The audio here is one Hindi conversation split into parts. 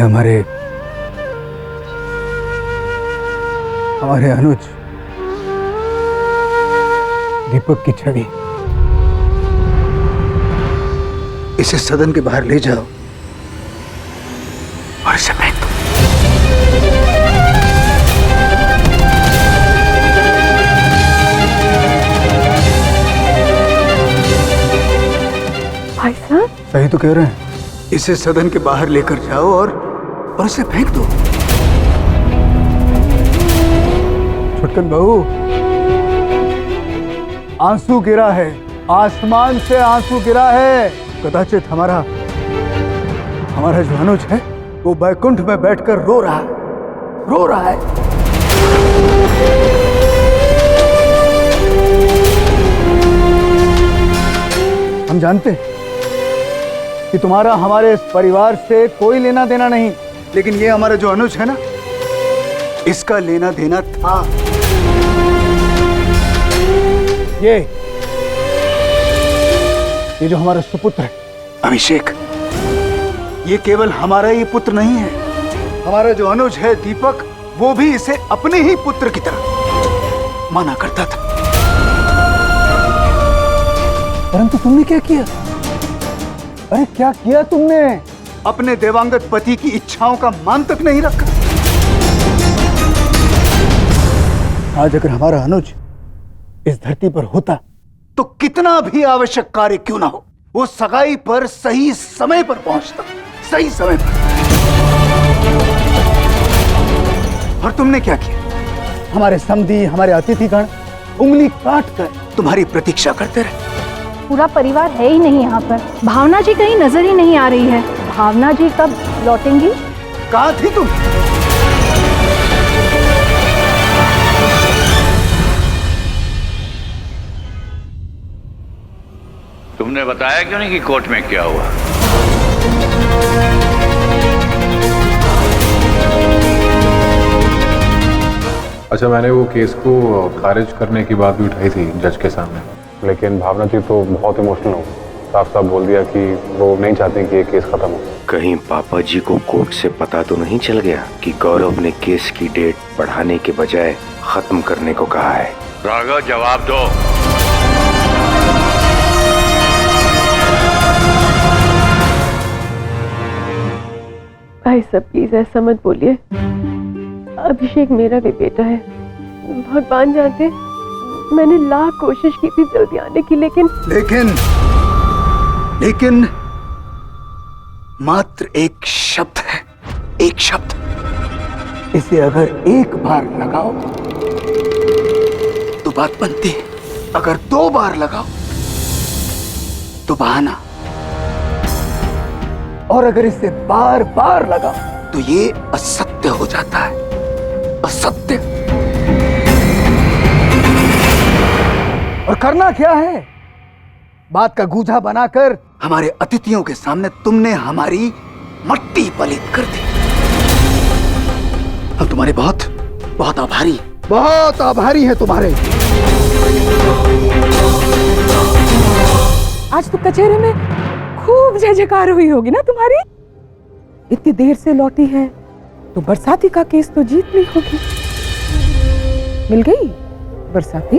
हमारे अनुज दीपक की छवि, इसे सदन के बाहर ले जाओ और इसे फेंक दो। भाई साहब, सही तो कह रहे हैं। इसे सदन के बाहर लेकर जाओ और इसे फेंक दो। छुटकन बहू, आंसू गिरा है, आसमान से आंसू गिरा है। कदाचित हमारा जो अनुज है वो बैकुंठ में बैठकर रो रहा है। हम जानते हैं कि तुम्हारा हमारे इस परिवार से कोई लेना देना नहीं, लेकिन ये हमारा जो अनुज है ना, इसका लेना देना था। ये जो हमारा सुपुत्र है अभिषेक, ये केवल हमारा ही पुत्र नहीं है। हमारा जो अनुज है दीपक, वो भी इसे अपने ही पुत्र की तरह माना करता था। परंतु तुमने क्या किया? अरे क्या किया तुमने? अपने देवांगत पति की इच्छाओं का मान तक नहीं रखा। आज अगर हमारा अनुज इस धरती पर होता तो कितना भी आवश्यक कार्य क्यों ना हो, वो सगाई पर सही समय पर पहुंचता, सही समय पर। और तुमने क्या किया? हमारे समधी, हमारे अतिथिगण उंगली काट कर तुम्हारी प्रतीक्षा करते रहे। पूरा परिवार है ही नहीं यहाँ पर। भावना जी कहीं नजर ही नहीं आ रही है। भावना जी कब लौटेंगी? कहाँ थी तुम? तुमने बताया क्यों नहीं कि कोर्ट में क्या हुआ? अच्छा, मैंने वो केस को खारिज करने की बात भी उठाई थी जज के सामने, लेकिन भावना जी तो बहुत इमोशनल हो, साफ साफ बोल दिया कि वो नहीं चाहते कि ये केस खत्म हो। कहीं पापा जी को कोर्ट से पता तो नहीं चल गया कि गौरव ने केस की डेट बढ़ाने के बजाय खत्म करने को कहा है? राघव, जवाब दो। भाई साहब, प्लीज ऐसा मत बोलिए। अभिषेक मेरा भी बेटा है। भगवान जानते, मैंने लाख कोशिश की थी जल्दी आने की, लेकिन मात्र एक शब्द है, एक शब्द। इसे अगर एक बार लगाओ तो बात बनती है, अगर 2 बार लगाओ तो बहाना, और अगर इसे बार बार लगाओ तो ये असत्य हो जाता है, असत्य। और करना क्या है? बात का गूंजा बनाकर हमारे अतिथियों के सामने तुमने हमारी मट्टी पलीत कर दी। हम तुम्हारे बहुत आभारी हैं तुम्हारे। आज तो कचहरी में खूब जय जयकार हुई होगी ना तुम्हारी? इतनी देर से लौटी है तो बरसाती का केस तो जीत ली होगी। मिल गई बरसाती?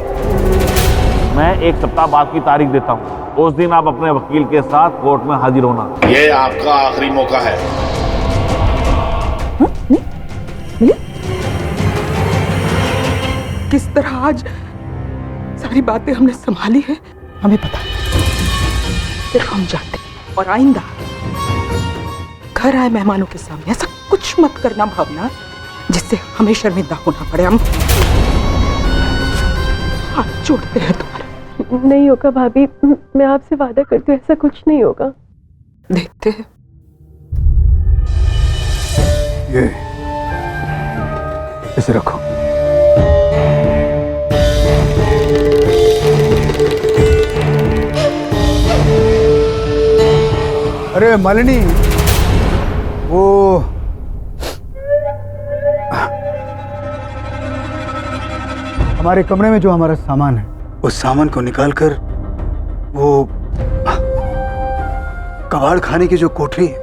मैं 1 सप्ताह बाद की तारीख देता हूँ, उस दिन आप अपने वकील के साथ कोर्ट में हाजिर होना। ये आपका आखिरी मौका है। मिली? किस तरह आज सारी बातें हमने संभाली है हमें पता है, सिर्फ हम जानते हैं। और आइंदा घर आए मेहमानों के सामने ऐसा कुछ मत करना भावना, जिससे हमें शर्मिंदा होना पड़े। हम हाथ जोड़ते हैं तुम्हारे। नहीं होगा भाभी, मैं आपसे वादा करती हूँ, ऐसा कुछ नहीं होगा। देखते हैं। ये इसे रखो। अरे मालिनी, वो हमारे कमरे में जो हमारा सामान है, उस सामान को निकालकर वो कबाड़ खाने की जो कोठरी है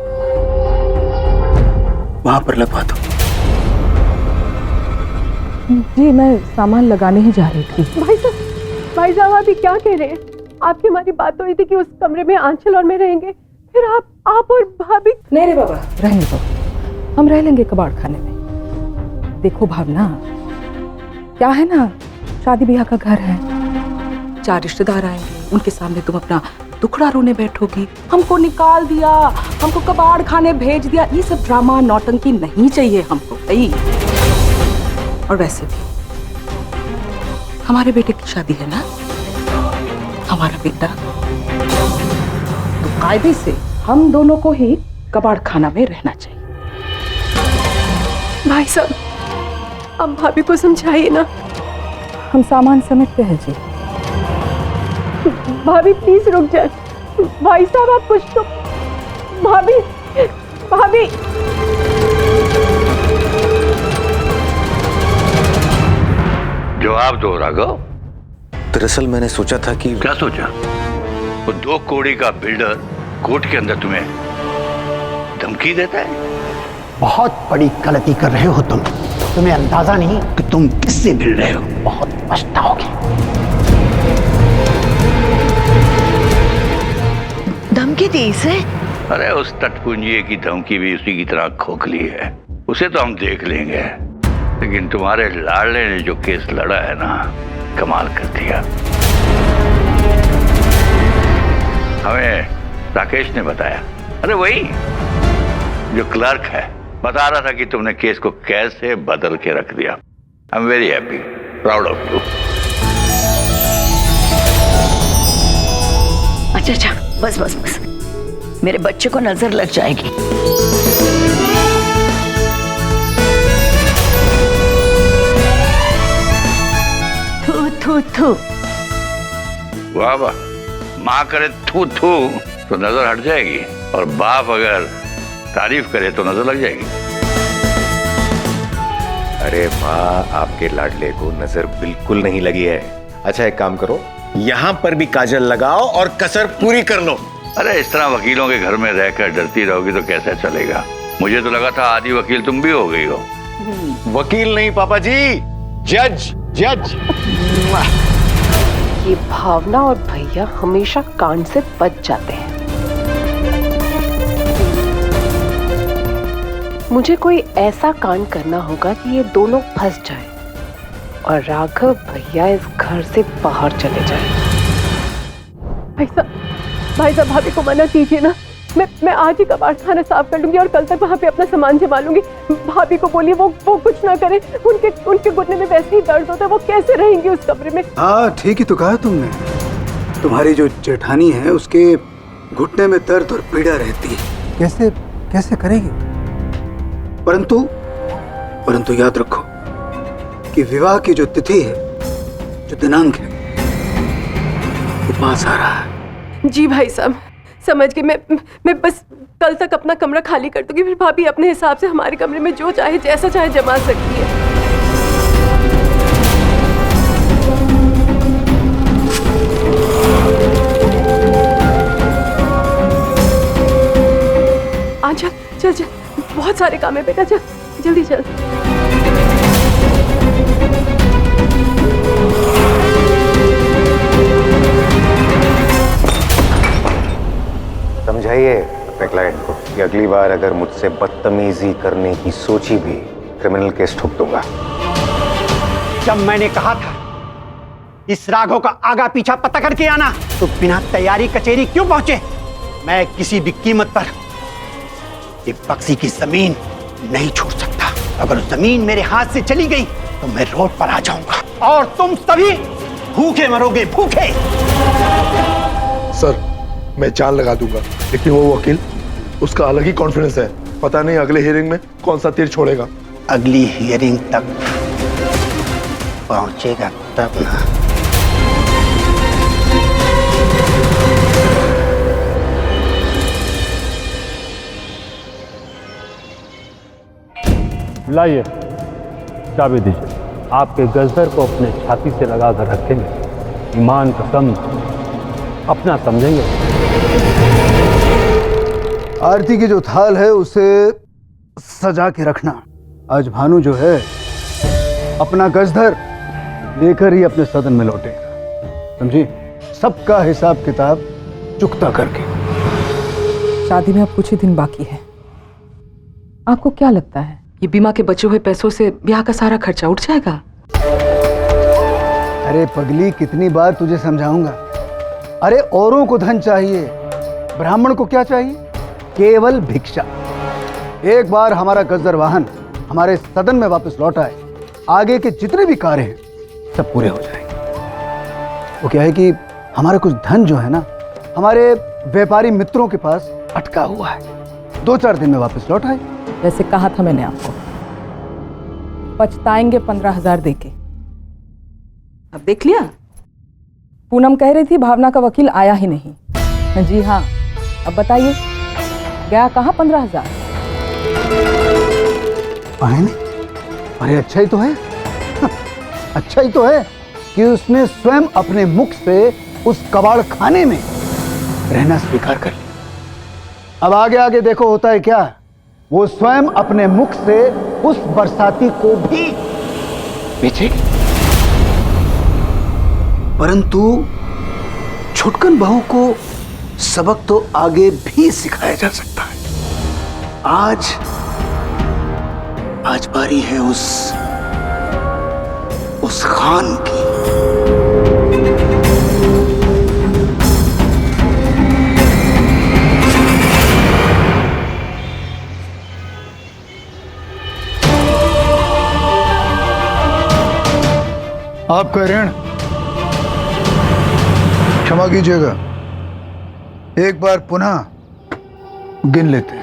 वहां पर लगवा दो। जी मैं सामान लगाने ही जा रही थी। भाई साहब अभी क्या कह रहे हैं? आपकी हमारी बात तो हुई थी कि उस कमरे में आंचल और मैं रहेंगे, फिर आप और भाभी। नहीं रे बाबा, रहने दो, हम रह लेंगे कबाड़ खाने में। देखो भावना, क्या है ना, शादी ब्याह का घर है, 4 रिश्तेदार आएंगे, उनके सामने तुम अपना दुखड़ा रोने बैठोगी, हमको निकाल दिया, हमको कबाड़ खाने भेज दिया। ये सब ड्रामा नौटंकी नहीं चाहिए हमको भाई। और वैसे भी हमारे बेटे की शादी है ना, हमारा बेटा, तो कायदे से हम दोनों को ही कबाड़ खाना में रहना चाहिए। भाई साहब अब भाभी को समझाइए ना। हम सामान समेटते हैं जी। भाभी प्लीज रुक जाए। भाई साहब आप कुछ तो। भाभी भाभी जवाब दो राघव। दरअसल मैंने सोचा था कि क्या सोचा? वो 2 करोड़ का बिल्डर कोर्ट के अंदर तुम्हें धमकी देता है। बहुत बड़ी गलती कर रहे हो तुम। तुम्हें अंदाजा नहीं कि तुम किससे मिल रहे हो। बहुत पछताओगे। धमकी दी इसे? अरे उस तटपुंजिए की धमकी भी उसी की तरह खोखली है। उसे तो हम देख लेंगे, लेकिन तुम्हारे लाडले ने जो केस लड़ा है ना, कमाल कर दिया। हमें राकेश ने बताया, अरे वही जो क्लर्क है, बता रहा था कि तुमने केस को कैसे बदल के रख दिया। I am very happy, proud of you. अच्छा, बस मेरे बच्चे को नजर लग जाएगी। थू। वाह वाह, माँ करे थू थू तो नजर हट जाएगी, और बाप अगर तारीफ करे तो नजर लग जाएगी। अरे माँ, आपके लाडले को नजर बिल्कुल नहीं लगी है। अच्छा एक काम करो, यहाँ पर भी काजल लगाओ और कसर पूरी कर लो। अरे इस तरह वकीलों के घर में रहकर डरती रहोगी तो कैसे चलेगा? मुझे तो लगा था आधी वकील तुम भी हो गई हो। वकील नहीं पापा जी, जज। ये भावना और भैया हमेशा कांड से बच जाते हैं। मुझे कोई ऐसा कांड करना होगा कि ये दोनों फंस जाएं और राघव भैया इस घर से बाहर चले जाएं। भाई साहब भाभी को मना कीजिए ना। मैं आज ही कबाड़ खाना साफ कर लूंगी और कल तक वहाँ पे अपना सामान जमा लूंगी। भाभी को बोलिए वो कुछ ना करे। उनके घुटने में वैसे ही दर्द होता है, वो कैसे रहेंगी उस कमरे में? हाँ ठीक ही तो कहा तुमने। तुम्हारी जो जेठानी है उसके घुटने में दर्द और पीड़ा रहती है, कैसे करेगी? परंतु याद रखो कि विवाह की जो तिथि है, जो दिनांक है, वो पास आ रहा है। जी भाई साहब समझ गई। मैं बस कल तक अपना कमरा खाली कर दूंगी, फिर भाभी अपने हिसाब से हमारे कमरे में जो चाहे जैसा चाहे जमा सकती है। चल बहुत सारे काम है बेटा, चल जल्दी चल। समझाइए अपने क्लाइंट को कि अगली बार अगर मुझसे बदतमीजी करने की सोची भी, क्रिमिनल केस ठोक दूंगा। जब मैंने कहा था इस राघव का आगा पीछा पता करके आना, तो बिना तैयारी कचहरी क्यों पहुंचे? मैं किसी भी कीमत पर एक बक्सी की जमीन नहीं छोड़ सकता। अगर जमीन मेरे हाथ से चली गई तो मैं रोड पर आ जाऊंगा और तुम सभी भूखे मरोगे, भूखे। सर मैं जान लगा दूंगा, लेकिन वो वकील, उसका अलग ही कॉन्फिडेंस है। पता नहीं अगले हियरिंग में कौन सा तीर छोड़ेगा। अगली हियरिंग तक पहुंचेगा तब ना। लाइए चाबी दीजिए। आपके गजदर को अपने छाती से लगाकर रखेंगे, ईमान कसम अपना समझेंगे। आरती की जो थाल है उसे सजा के रखना। आज भानु जो है अपना गजधर लेकर ही अपने सदन में लौटेगा, समझी? सबका हिसाब किताब चुकता करके। शादी में अब कुछ ही दिन बाकी है। आपको क्या लगता है ये बीमा के बचे हुए पैसों से ब्याह का सारा खर्चा उठ जाएगा? अरे पगली, कितनी बार तुझे समझाऊंगा? अरे औरों को धन चाहिए, ब्राह्मण को क्या चाहिए? केवल भिक्षा। एक बार हमारा गजदर वाहन हमारे सदन में वापस लौट आए, आगे के जितने भी कार्य हैं सब पूरे हो जाएंगे। वो क्या है कि हमारा कुछ धन जो है ना, हमारे व्यापारी मित्रों के पास अटका हुआ है, 2-4 दिन में वापस लौट आए। वैसे कहा था मैंने आपको, पछताएंगे 15,000 देके। अब देख लिया? पूनम कह रही थी भावना का वकील आया ही नहीं। जी हाँ, अब बताइए गया कहाँ 15,000? आए नहीं? अरे अच्छा ही तो है अच्छा ही तो है कि उसने स्वयं अपने मुख से उस कबाड़ खाने में रहना स्वीकार कर लिया। अब आगे आगे देखो होता है क्या। वो स्वयं अपने मुख से उस बरसाती को भी बेचेगी। परंतु छुटकन बहू को सबक तो आगे भी सिखाया जा सकता है। आज बारी है उस खान की। आपका ऋण क्षमा कीजिएगा, एक बार पुनः गिन लेते हैं।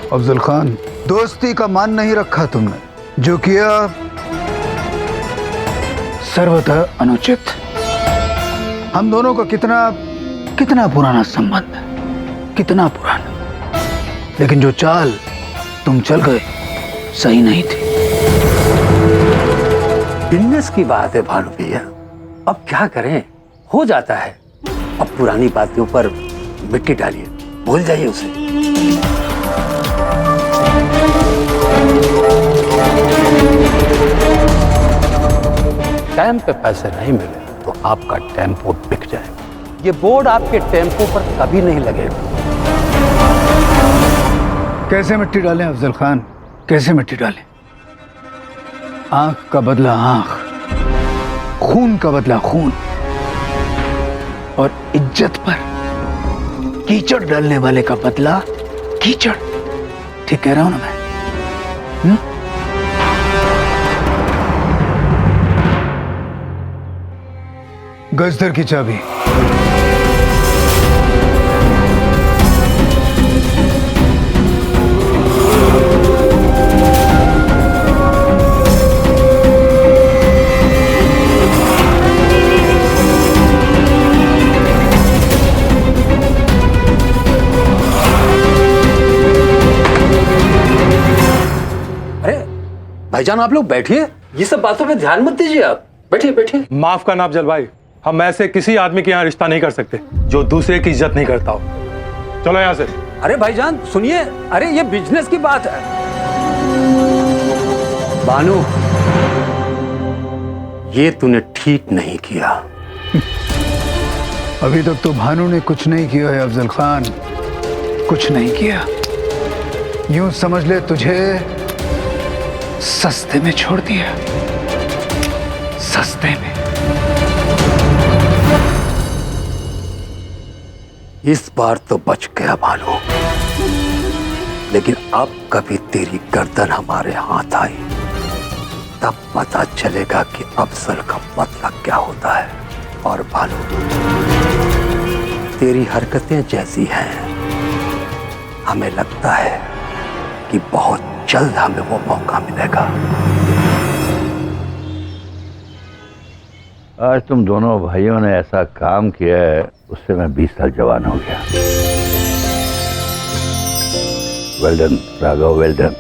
अफजल खान, दोस्ती का मान नहीं रखा तुमने, जो किया सर्वथा अनुचित। हम दोनों का कितना पुराना संबंध है, कितना पुराना, लेकिन जो चाल तुम चल गए सही नहीं थी। बिजनेस की बात है भानु भैया, अब क्या करें, हो जाता है। अब पुरानी बातों पर मिट्टी डालिए, भूल जाइए उसे। टाइम पे पैसे नहीं मिले तो आपका टेम्पो बिक जाएगा। ये बोर्ड आपके टेम्पो पर कभी नहीं लगेगा। कैसे मिट्टी डालें अफजल खान, कैसे मिट्टी डालें? आंख का बदला आंख, खून का बदला खून, और इज्जत पर कीचड़ डालने वाले का बदला कीचड़। ठीक कह रहा हूं ना मैं? गजदर की चाबी। भाईजान आप लोग बैठिए, ये सब बातों पे ध्यान मत दीजिए, आप बैठिए बैठिए। माफ करना अफजल भाई, हम ऐसे किसी आदमी के यहाँ रिश्ता नहीं कर सकते जो दूसरे की इज्जत नहीं करता हो। चलो यहाँ से। अरे भाईजान सुनिए, अरे ये बिजनेस की बात है। बानू, ये तूने ठीक नहीं किया। अभी तक तो भानु ने कुछ नहीं किया है अफजल खान, कुछ नहीं किया। यूं समझ ले तुझे सस्ते में छोड़ दिया, सस्ते में। इस बार तो बच गया भानु, लेकिन अब कभी तेरी गर्दन हमारे हाथ आई तब पता चलेगा कि अफजल का मतलब क्या होता है। और भानु, तेरी हरकतें जैसी हैं, हमें लगता है कि बहुत जल्द हमें वो मौका मिलेगा। आज तुम दोनों भाइयों ने ऐसा काम किया है, उससे मैं 20 साल जवान हो गया। Well done Raghav, well done.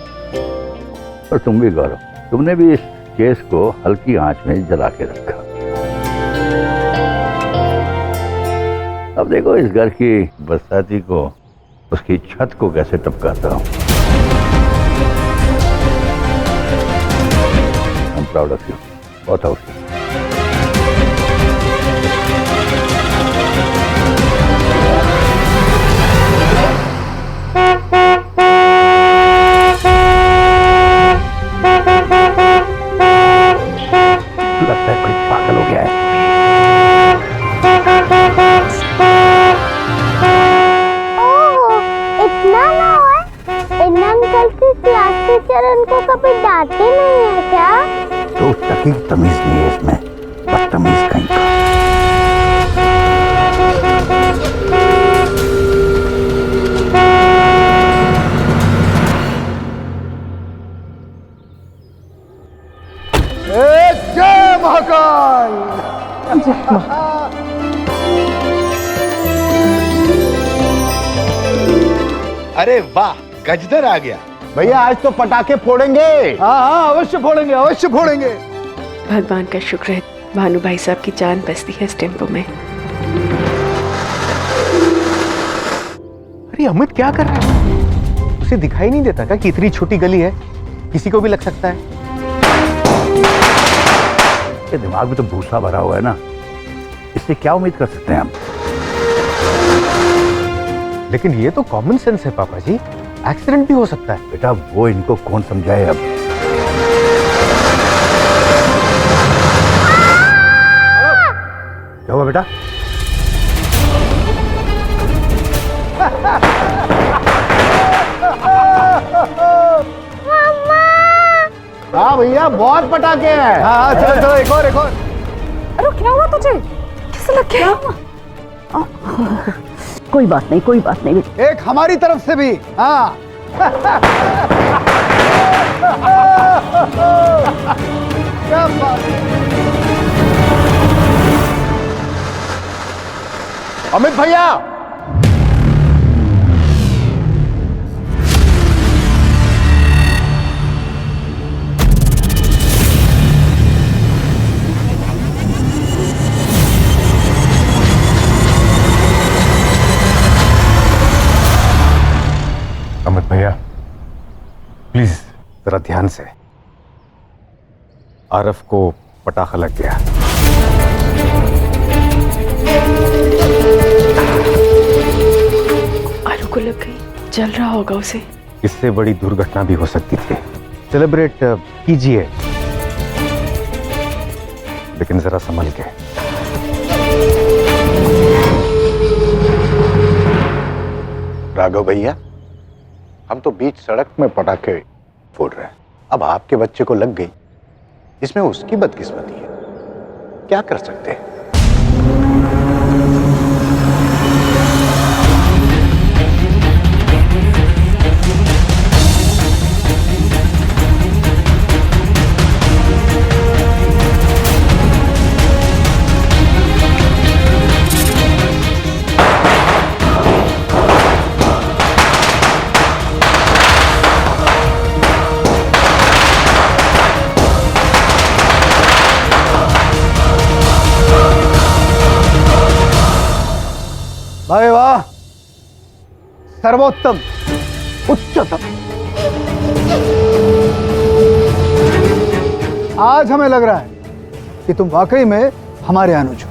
और तुम भी गौरव, तुमने भी इस केस को हल्की आंच में जला के रखा। अब देखो, इस घर की बरसाती को उसकी छत को कैसे टपकाता हूं। I'm proud of you. बहुत हो गया। लगता है कोई पागल हो गया है। इतना ना है, इन अंकल की क्लास टीचर उनको कभी डांटे नहीं है क्या? तो तक तमीज नहीं है इसमें, बदतमीज कहीं का। जय महाकाल। अरे वाह, गजदर आ गया। भैया आज तो पटाखे फोड़ेंगे। हाँ हाँ, अवश्य फोड़ेंगे, अवश्य फोड़ेंगे। भगवान का शुक्र है भानु भाई साहब की जान बचती है इस टेम्पो में। अरे अमित क्या कर रहा है? उसे दिखाई नहीं देता क्या कि इतनी छोटी गली है, किसी को भी लग सकता है? ये दिमाग में तो भूसा भरा हुआ है ना, इससे क्या उम्मीद कर सकते हैं हम। लेकिन ये तो कॉमन सेंस है पापा जी, एक्सीडेंट भी हो सकता है। बेटा वो इनको कौन समझाए अब। क्या हुआ बेटा? हाँ भैया बहुत पटाखे हैं। हाँ चलो चलो, एक और एक और। अरे क्या हुआ तुझे? कैसे लग गया? कोई बात नहीं, कोई बात नहीं। एक हमारी तरफ से भी। हाँ क्या बात है। अमित भैया अमित भैया प्लीज जरा ध्यान से। आरफ को पटाखा लग गया। आलू को लग गई, जल रहा होगा उसे। इससे बड़ी दुर्घटना भी हो सकती थी। सेलिब्रेट कीजिए, लेकिन जरा संभल के। राघव भैया, हम तो बीच सड़क में पटाखे फोड़ रहे हैं, अब आपके बच्चे को लग गई, इसमें उसकी बदकिस्मती है, क्या कर सकते हैं। भाई वाह, सर्वोत्तम, उच्चतम। आज हमें लग रहा है कि तुम वाकई में हमारे अनुज हो।